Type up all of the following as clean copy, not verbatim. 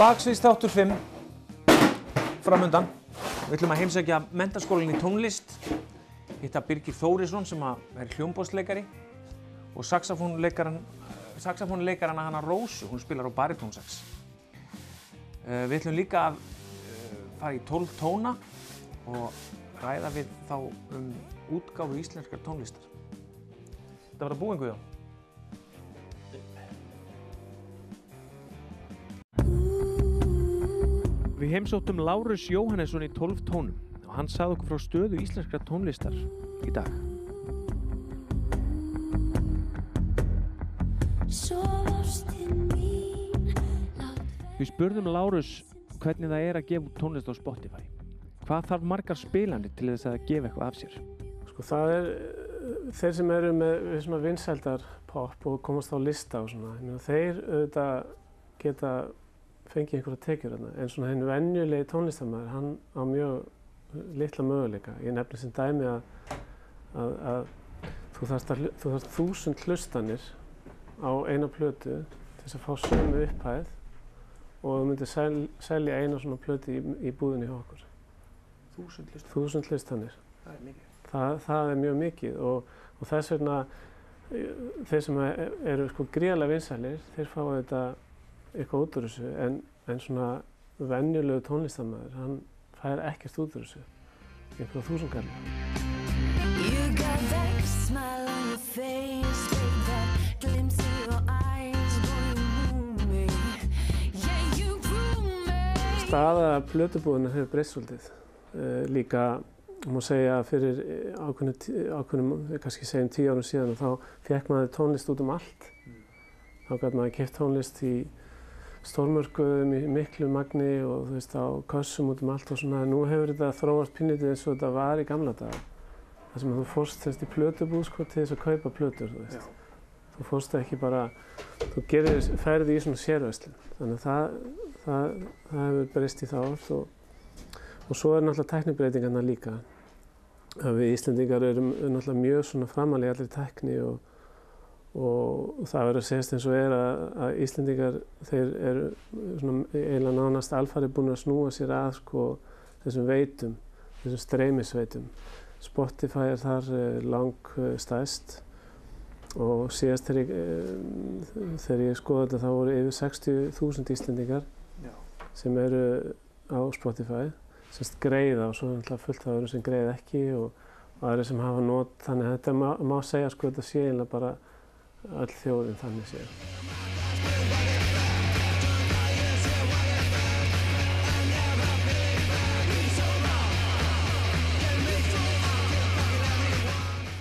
Baksviðs þáttur 5 framundan. Við ætlum að heimsækja menntaskólann í tónlist, hitta Birgir Þórisson sem er hljómborðsleikari og saxofónleikarana hana Rósu, hún spilar á baritónsax. Við ætlum líka að fara í 12 tóna og ræða við þá útgáfu íslenskrar tónlistar. Þetta var að búa Guðjón. Við heimsóttum Lárus Jóhannesson í 12 tónum og hann sagði okkur frá stöðu íslenskrar tónlistar í dag. Við spurðum Lárus hvernig það er að gefa út tónlist á Spotify. Hvað þarf margar spilanir til þess að gefa eitthvað af sér? Sko það þeir sem eru með svona vinsældar pop og komast á lista og svona, þeir auðvitað geta fengið einhverja tekjur þarna, en svona hinn venjulegi tónlistarmaður, hann á mjög litla möguleika. Ég nefni sem dæmi að þú þarft 1000 hlustanir á eina plötu til þess að fá sömu upphæð og þú myndir selja eina svona plötu í búðinni hjá okkur. 1000 hlustanir. Það er mikið. Það er mjög mikið og þess vegna þeir sem eru sko gríðarlega vinsælir, þeir fá þetta eitthvað út úr þessu, en svona venjulegu tónlistarmaður, hann fær ekkert út úr þessu, einhverja 1000 kall. Staða plötubúðinnar hefur breyst svolítið. Líka má segja fyrir ákveðnum, kannski segjum 10 árum síðan, og þá fékk maður tónlist út allt. Þá gat maður keypt tónlist í stórmörkuðum í miklu magni og þú veist á kössum út allt og svona. Nú hefur þetta þróast pínlítið eins og þetta var í gamla daga. Þar sem þú fórst í plötubúð sko, til þess að kaupa plötur, þú veist. Þú fórst ekki bara, þú færði í svona sérverslun. Þannig að það hefur breyst í þá átt og svo náttúrulega tæknibreytingarnar líka. Við Íslendingar erum náttúrulega mjög svona framalega í allri tækni og það verður að segjast eins og að Íslendingar, þeir eru svona eiginlega nánast alfarið búin að snúa sér að sko þessum veitum, þessum streymisveitum. Spotify er þar langstærst og síðast þegar ég skoði þetta þá voru yfir 60.000 Íslendingar sem eru á Spotify, sem greiða og svo er náttúrulega fullt af öðrum sem greiða ekki og aðrir sem hafa not, þannig að þetta má segja sko þetta sé eiginlega bara öll þjóðin þannig séð.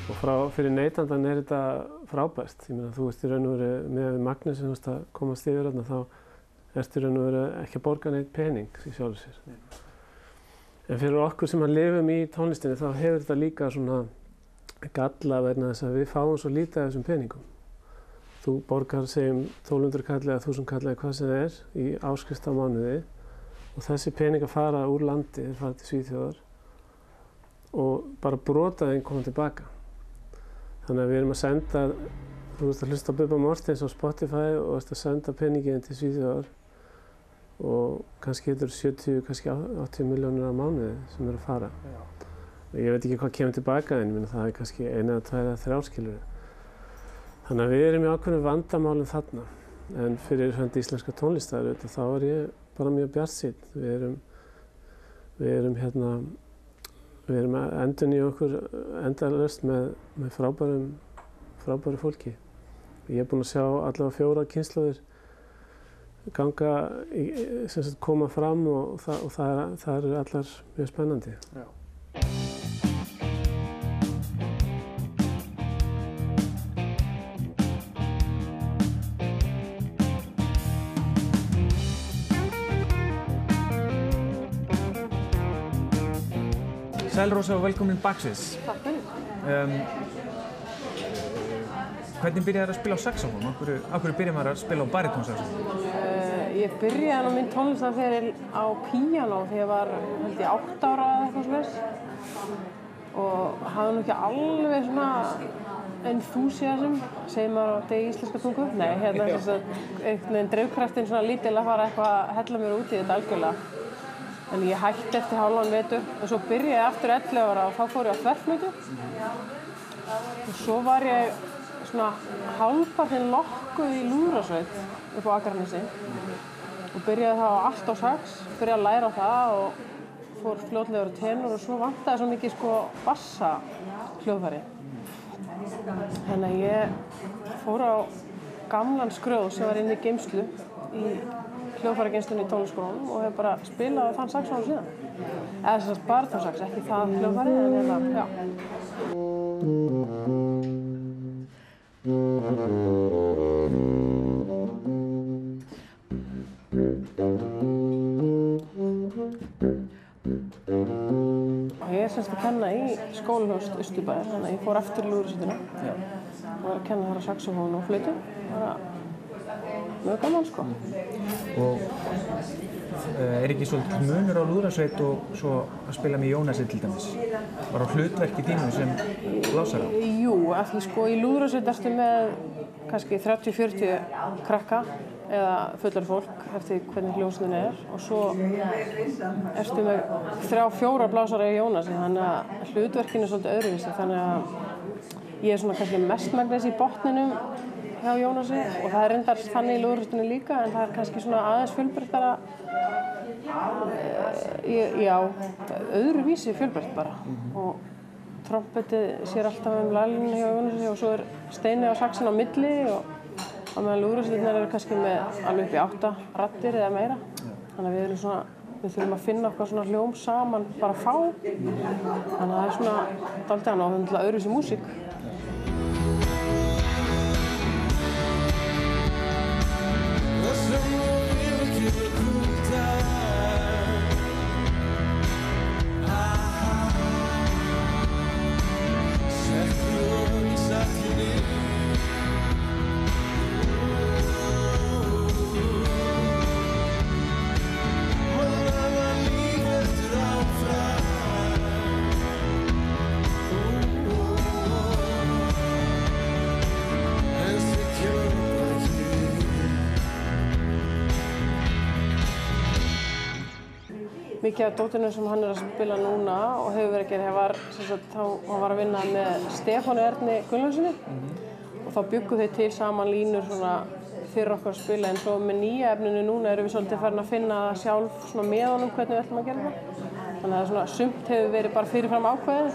Og fyrir neytandann er þetta frábært. Ég meina, þú ert í raun og veru með magnið sem þú ert að komast yfir þarna, þá ertu í raun og veru ekki að borga neitt pening í sjálfu sér. En fyrir okkur sem lifum í tónlistinni þá hefur þetta líka svona galla vegna þess að við fáum svo lítið af þessum peningum. Þú borgar segjum 1200 kall eða 1000 kall eða hvað sem það er í áskrift á mánuði og þessi peningar fara úr landi, þeir fara til Svíþjóðar og bara brota þeim koma tilbaka. Þannig að við erum að senda, þú veist að hlusta á Bubba Morthens á Spotify og veist að senda peningin til Svíþjóðar og kannski þetta eru 70, kannski 80 milljónir á mánuði sem eru að fara. Já. Ég veit ekki hvað kemur tilbaka en það er kannski 1 eða 2 eða 3 skilur. Þannig að við erum í ákveðnum vandamálum þarna. En fyrir hönd íslenska tónlistar þá er ég bara mjög bjartsýnn. Við erum við erum að endurnýja okkur endalaust með frábæru fólki. Ég búinn að sjá allavega 4 kynslóðir ganga, sem sagt koma fram og það eru allar mjög spennandi. Já. Sæl Rósa og velkomin Baksviðs. Takk fyrir. Hvernig byrjaði að spila á saxófón? Af hverju byrjaði maður að spila á barítónsaxófón? Ég byrjaði minn tónlistarferil á píanó þegar ég var, held ég, 8 ára eða eitthvað svoleiðis. Og hafði nú ekki alveg svona enthusiasm, segir maður á degi íslenska tungu. Nei, þess að einhvern veginn drifkraftinn svona lítil að fara eitthvað að hella mér út í þetta algjörlega. En ég hætti eftir hálfan vetur og svo byrjaði ég aftur 11 ára og þá fór ég á þverflautu. Og svo var ég svona hálfpartinn lokkuð í lúðrasveit upp á Akranesi og byrjaði þá á allt á sax, byrjaði að læra það og fór fljótlega á tenor og svo vantaði svo mikið bassa hljóðfæri. Þannig að ég fór á gamlan skröð sem var inn í geymslu í hljóðfærageymslunni í tónlistarskólanum og hef bara spilað á þann saxófón síðan. Eða sem sagt barítónsax, ekki það hljóðfæri en já. Ég er semst að kenna í skólahús Austurbæjar, þannig að ég fór aftur í lúðrasveitina og var að kenna þar á saxófón og flautu. Mjög gaman, sko. Og er ekki svolítið munur á lúðrasveit og svo að spila með Jónasi til dæmis? Var á hlutverki þínu sem blásara? Jú, af því í lúðrasveit ertu með kannski 30-40 krakka eða fullorðið fólk eftir hvernig hljómsveitin er og svo ertu með 3-4 blásara í Jónasi, þannig að hlutverkin er svolítið öðruvísi, þannig að ég er svona kannski mestmegnis í botninum hjá Jónasi og það er reyndar þannig í lúðrasveitinni líka en það er kannski svona aðeins fjölbreyttara, já, öðruvísi fjölbreytt bara og trompetið sér alltaf lælinu hjá Jónasi og svo er Steini á saxinn á milli og á meðan lúðrasveitirnar eru kannski með alveg upp í 8 raddir eða meira. Þannig að við þurfum að finna okkar svona hljóm saman bara fá. Þannig að það er svona dálítið annað og það er náttúrulega öðruvísi músík. Mikið af dótinu sem hann er að spila núna og hefur verið að gera, hann var að vinna með Stefáni Erni Gunnlaugssyni og þá bjuggu þau til saman línur svona fyrir okkur að spila en svo með nýja efninu núna erum við svolítið farin að finna það sjálf svona með honum hvernig við ætlum að gera það. Þannig að svona sumt hefur verið bara fyrirfram ákveðið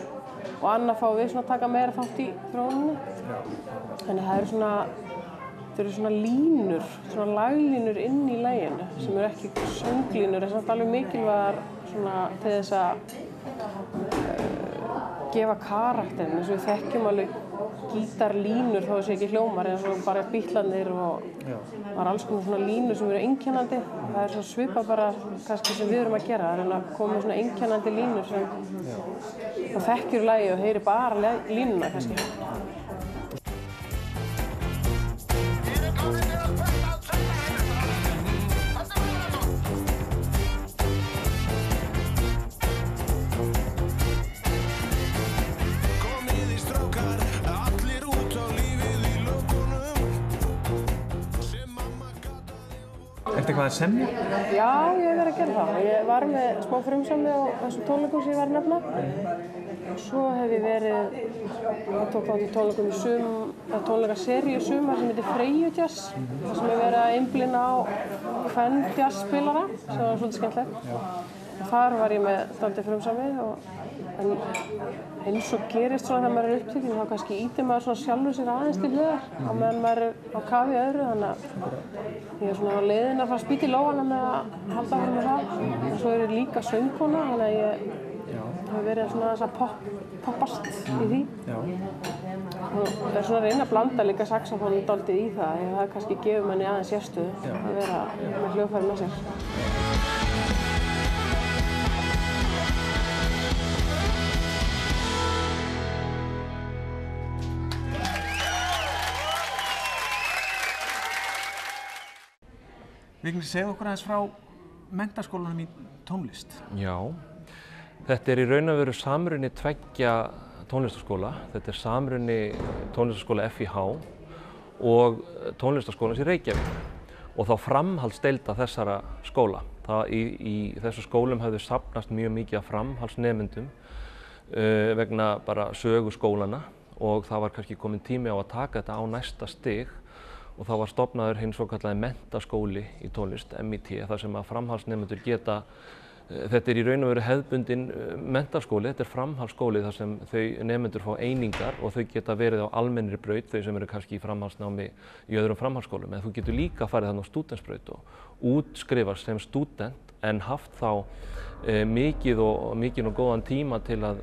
og annað fáum við svona að taka meira þátt í þróuninni. Þannig að það eru svona línur, svona laglínur inn í laginu sem eru ekki sönglínur, en samt alveg mikilvægar svona til þess að gefa karakterinn, eins og við þekkjum alveg gítarlínur þó þessi ekki hljómar eins og bara Bítlarnir og það er alls konar svona línur sem eru einkennandi. Það er svona svipað bara kannski sem við erum að gera, það er að koma með svona einkennandi línur sem þá þekkjur lagið og heyri bara línuna kannski. Ertu eitthvað að semja? Já, ég hef verið að gera það. Ég var með smá frumsamli á þessum tónleikum sem ég var að nefna. Svo hef ég tók þátt í tónleikum í tónleikaseríu í sumar sem heitir Freyjujazz. Það sem er verið að einblína á kvenjazzspilara, sem var svolítið skemmtilegt. þar var ég með dálítið frumsamið en eins og gerist svona þegar maður upptekinn þá kannski ýtir maður svona sjálfur sér aðeins til hliðar á meðan maður á kafi öðru þannig að ég svona á leiðin að fara að spýta í lófana með að halda áfram með það og svo ég líka söngkona þannig að ég hef verið svona þess að poppast í því og svona að reyna að blanda líka saxofónu dálítið í það því það kannski gefur manni aðeins sérstöðu að vera með hljóðfæri með sér. Vignir, segðu okkur aðeins frá menntaskólanum í tónlist. Já, þetta í raun og veru samruni tveggja tónlistarskóla. Þetta samruni tónlistarskóla FIH og tónlistarskólans í Reykjavík og þá framhaldsdeilda þessara skóla. Í þessu skólum hafði safnast mjög mikið af framhaldsnemendum vegna bara sögu skólana og það var kannski komin tími á að taka þetta á næsta stig og þá var stofnaður hinn svokallaði menntaskóli í tónlist, MIT, þar sem að framhaldsnemendur geta, þetta í raun og veru hefðbundin menntaskóli, þetta framhaldsskóli þar sem þau nemendur fá einingar og þau geta verið á almennri braut, þau sem eru kannski í framhaldsnámi í öðrum framhaldsskólum, en þú getur líka farið þarna á stúdentsbraut og útskrifast sem stúdent en haft þá mikið og góðan tíma til að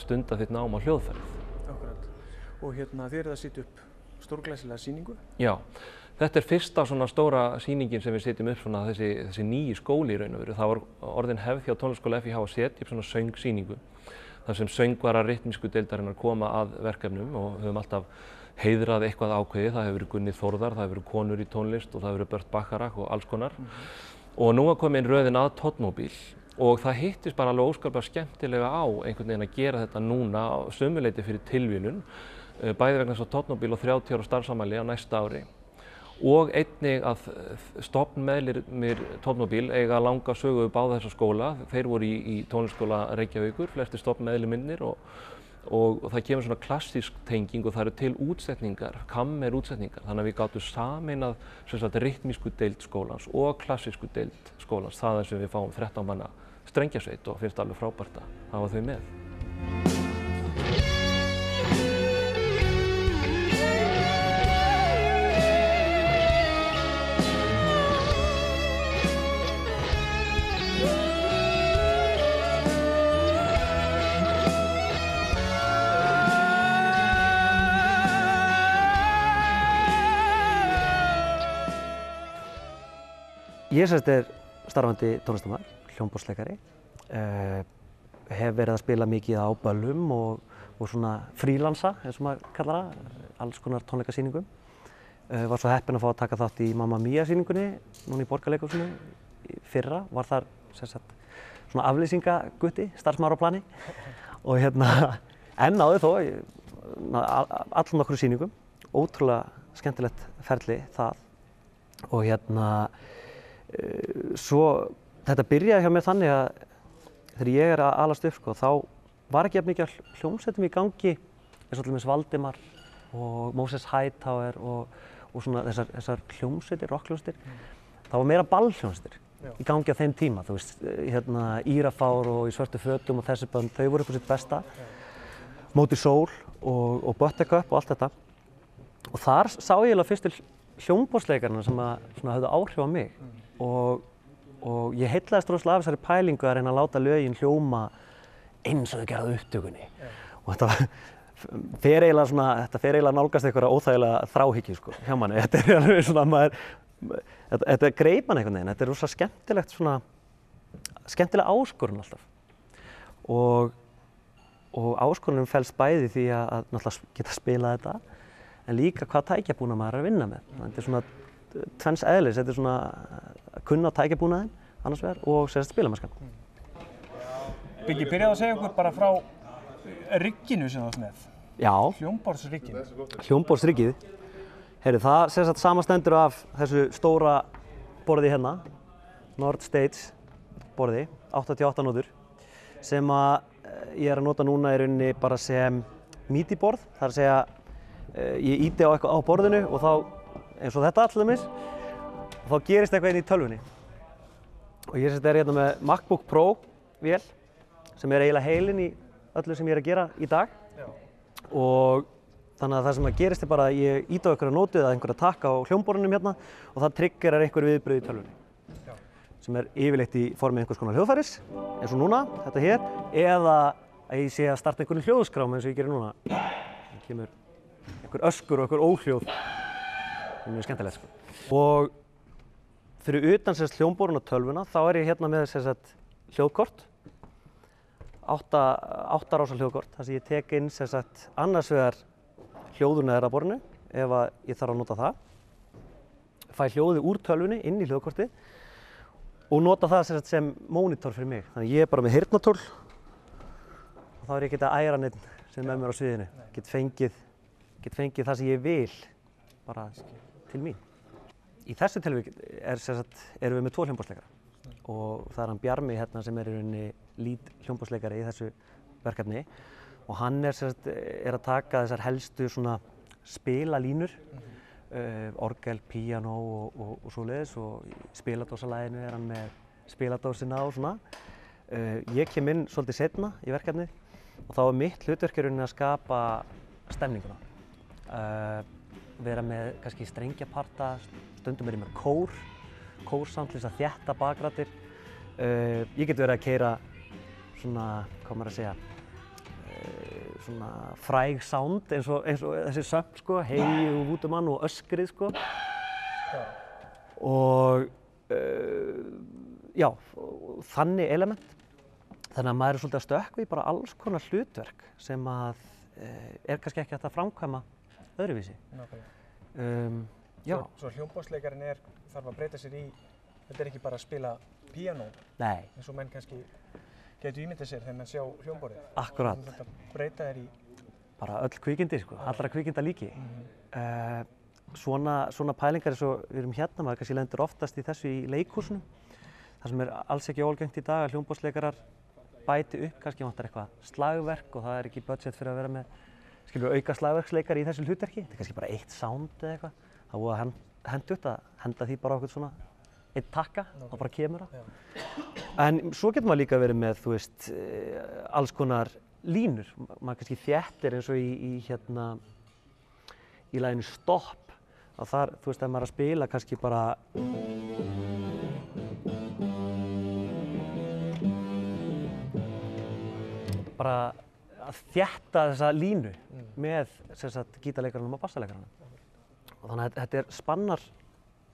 stunda þitt nám á hljóðfærið. Akkurat. Og þið eruð að setja upp stórglæsilega sýningu? Já, þetta fyrsta svona stóra sýningin sem við setjum upp svona þessi nýji skóli í raun og veru. Það var orðin hefð hjá tónlistarskóla FIH að setja upp svona söngsýningu þar sem söngvarar rytmísku deildarinnar koma að verkefnum og höfum alltaf heiðrað eitthvað ákveðið. Það hefur verið Gunni Þórðar, það hefur verið konur í tónlist og það hefur verið Bört Bacharach og alls konar. Og nú var komin röðin að Todmobile og það hittist bara alveg óskaplega skemmtilega á einhvern veginn að gera þetta núna á sömuleyti fyrir tilviljun. Bæði vegna þess að Todmobile á 30 ára starfsafmæli á næsta ári og einnig að stofnmeðlimir Todmobile eiga langa sögu báða þessa skóla. Þeir voru í tónlistarskóla Reykjavíkur, flestir stofnmeðlimirnir og það kemur svona klassísk tenging og það eru til útsetningar, kammerútsetningar, þannig að við gátum sameinað rytmísku deild skólans og klassísku deild skólans, það sem við fáum 13 manna strengjasveit og finnst alveg frábært að hafa þau með. Ég starfandi tónlistarmaður, hljómborðsleikari, hef verið að spila mikið á böllum og svona frílansa, eins og maður kallar það, alls konar tónleikasýningum. Var svo heppinn að fá að taka þátt í Mamma Mia sýningunni, núna í Borgarleikhúsinu fyrra, var þar svona aflýsingagutti, starfsmaður á plani og enn náði þó allum nokkru sýningum, ótrúlega skemmtilegt ferli það og svo þetta byrjaði hjá mér þannig að þegar ég að alast upp þá var ekki jafn mikið hljómsveitum í gangi eins og til dæmis Valdimar og Moses Hightower og svona þessar hljómsveitir, rockhljómsveitir. Það var meira ballhljómsveitir í gangi á þeim tíma, þú veist, Írafár og Í svörtu fötum og þessi bönd, þau voru upp á sitt besta. Móti Sól og Buttercup og allt þetta. Og þar sá ég eiginlega fyrstu hljómborðsleikarana sem höfðu áhrif á mig. Og ég heillaðist rosalega af þessari pælingu að reyna að láta lögin hljóma eins og þau gerðu á upptökunni. Og þetta fer eiginlega nálgast einhverja óþægilega þráhyggju sko, hjá manni. Þetta er alveg svona þetta greip mann einhvern veginn. Þetta er rosalega skemmtilegt skemmtileg áskorun alltaf. Og áskorunin felst bæði því að náttúrulega geta spilað þetta en líka hvað tækjabúnað maður er að vinna með. Þetta er svona tvenns eðlis, þetta er svona að kunna tækjabúnaðinn annars vegar og spilamennskan. Biggi, byrjaðu að segja okkur bara frá rigginu sem þú ert með. Já. Hljómborðsrigginu. Hljómborðsriggið. Heyrðu, það samastendur af þessu stóra borði hérna, Nord Stage borði, 88 nótur, sem ég er að nota núna í rauninni bara sem MIDI-borð. Það er að segja, ég ýti á eitthvað á borðinu og þá eins og þetta allir mis og þá gerist eitthvað inn í tölvunni Og ég hérna með MacBook Pro vél sem eiginlega heilinn í öllu sem ég að gera í dag. Já. Og þannig að það sem gerist bara að ég ýti á einhverja nótu eða einhverja takka á hljómborðunum hérna og það triggerar einhver viðbrögð í tölvunni. Já. Sem yfirleitt í formi einhvers konar hljóðfæris, eins og núna, þetta hér, eða að ég sé að starta einhverjum hljóðskrám eins og ég gerir núna. Það kemur einhver öskur og einhver óhljóð. Það mjög skemmtilegt sko. Og fyrir utan hljómborðun og tölvuna þá ég hérna með hljóðkort. 8 rása hljóðkort, þar sem ég tek inn annars vegar hljóðuna á borðinu ef ég þarf að nota það. Fæ hljóðið úr tölvunni inn í hljóðkortið og nota það sem mónitor fyrir mig. Þannig ég bara með heyrnartól og þá ég ekki að æra neitt sem með mér á sviðinu. Get fengið það sem ég vil bara til mín. Í þessu tilviki erum við með 2 hljómborðsleikara og það hann Bjarmi hérna sem í rauninni lead hljómborðsleikari í þessu verkefni og hann að taka þessar helstu spilalínur, orgel, píanó og svoleiðis og í spiladósalaginu hann með spiladósina og svona. Ég kem inn svolítið seinna í verkefnið og þá mitt hlutverk í rauninni að skapa stemninguna. Vera með kannski strengjaparta, stundum ég með kórsamt til þess að þétta bakrættir. Ég get verið að keyra svona, hvað maður að segja, svona fræg sound eins og þessi söfn sko, hei og vútumann og öskrið sko. Og já, þannig element. Þannig að maður svolítið að stökkva í bara alls konar hlutverk sem að kannski ekki hægt að framkvæma öðruvísi. Já. Svo hljómborðsleikarinn þarf að breyta sér í, þetta ekki bara að spila píanó. Nei. Eins og menn kannski getur ímyndað sér þegar menn sjá hljómborðið. Akkurát. Þetta breyta þér í bara öll kvikindi sko, allra kvikinda líki. Svona pælingar eins og við erum hérna, maður kannski lendir oftast í þessu í leikhúsinu. Það sem alls ekki óalgengt í dag að hljómborðsleikarar bæti upp, kannski vantar eitthvað slagverk og það ekki budget fyrir að vera með auka slagverksleikari í þessu hlutverki. Þetta kannski bara eitt sound eða eitthvað. Það voru að henda því bara á eitthvað svona einn takka og bara kemur það. En svo getur maður líka verið með, þú veist, alls konar línur. Maður kannski þéttir eins og í laginu Stopp. Og þar, þú veist, ef maður að spila kannski bara að þétta þessa línu með gítarleikaranum og bassaleikaranum. Og þannig að þetta spannar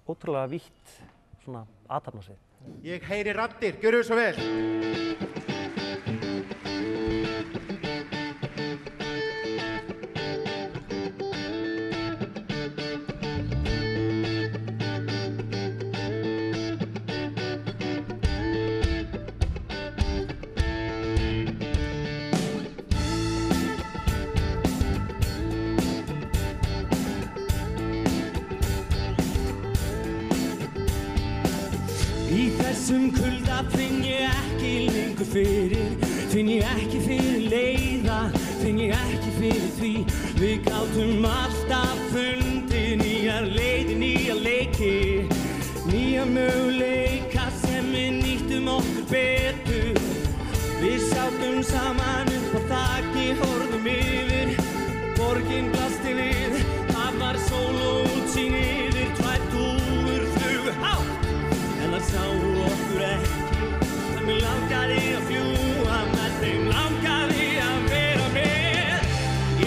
ótrúlega vítt svona athafnasvið. Ég heyri raddir, gjörðu svo vel! Í þessum kulda finn ég ekki lengur fyrir, finn ég ekki fyrir leiða, finn ég ekki fyrir því. Við gátum alltaf fundið nýjar leiðir, nýja leiki, nýja möguleika sem við nýttum okkur betur. Við sátum saman upp á þaki, horfðum yfir, borgin blasti við, það var sól og útsýn yfir, tvær dúfur flugu hátt. En það sáu okkur ekki, það mig langaði að fljúga með þeim, langaði að vera með.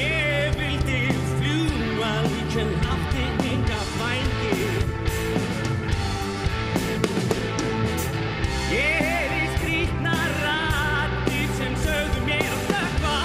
Ég vildi fljúga líka en átti enga vængi. Ég heyri skrýtnar raddir sem sögðu mér að stökkva.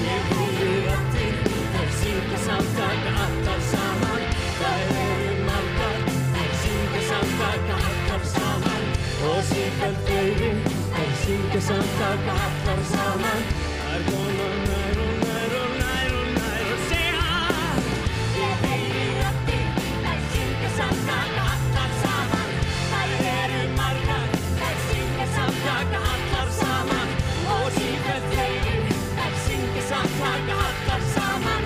Ég heyri raddir, þær syngja samtaka alltaf saman. Þær eru margar, þær syngja samtaka allar saman. Og sífellt fleiri, þær syngja samtaka allar saman. Þær koma nær og nær og nær og nær og segja. Ég heyri raddir, þær syngja samtaka allar saman. Þær eru margar, þær syngja samtaka allar saman. Og sífellt fleiri, þær syngja samtaka allar saman.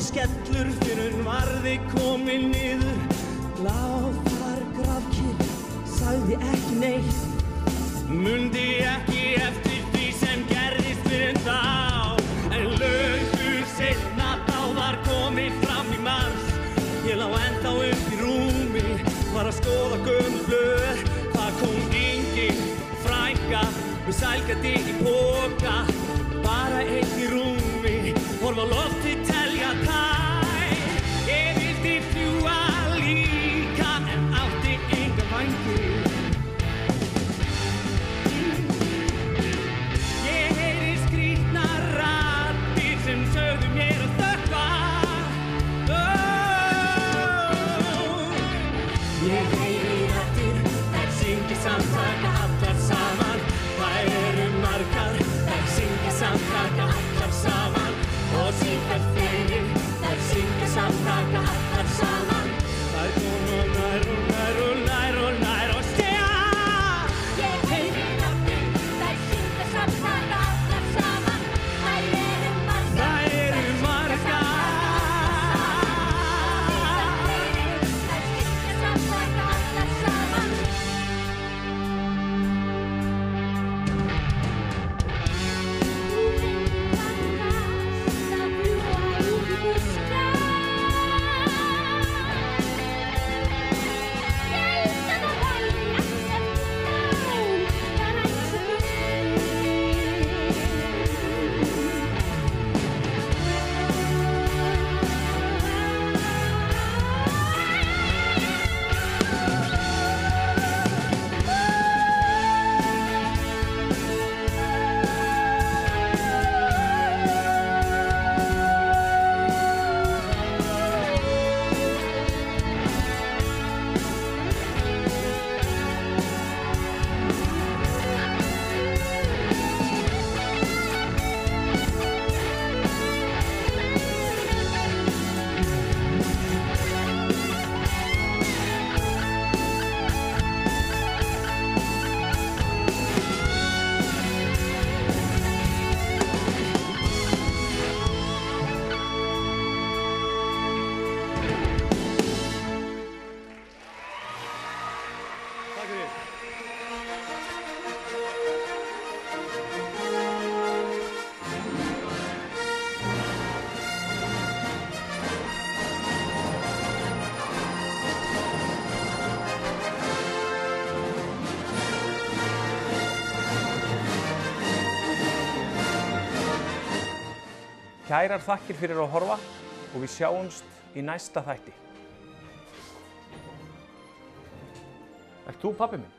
skellur fyrir varði komin niður. Lá þar grafkyrr, sagði ekki neitt, mundi ekki eftir því sem gerðist fyrir þá. En löngu seinna þá var komið fram í mars. Ég lá ennþá upp í rúmi, var að skoða gömul blöð. Það kom engin frænka með sælgæti í poka, bara einn í rúmi, horfa á loftið telja tær. Ég vildi fljúga líka en átti enga vængi. Ég heyri skrýtnar raddir sem sögðu mér að stökkva. Ég heyri raddir, þær syngja samt, taka allar saman. Þær eru margar, þær syngja samt, taka allar saman. Og sífellt fleiri, þær syngja samt, taka allar saman. Þær koma nær og nær og nær og nær og segja. Ég heyri raddir, þær syngja samt, taka allar saman. Þær eru margar, Þær eru margar. þær syngja samt, taka allar saman. Takk fyrir. Kærar þakkir fyrir að horfa og við sjáumst í næsta þætti. Ert þú pabbi minn?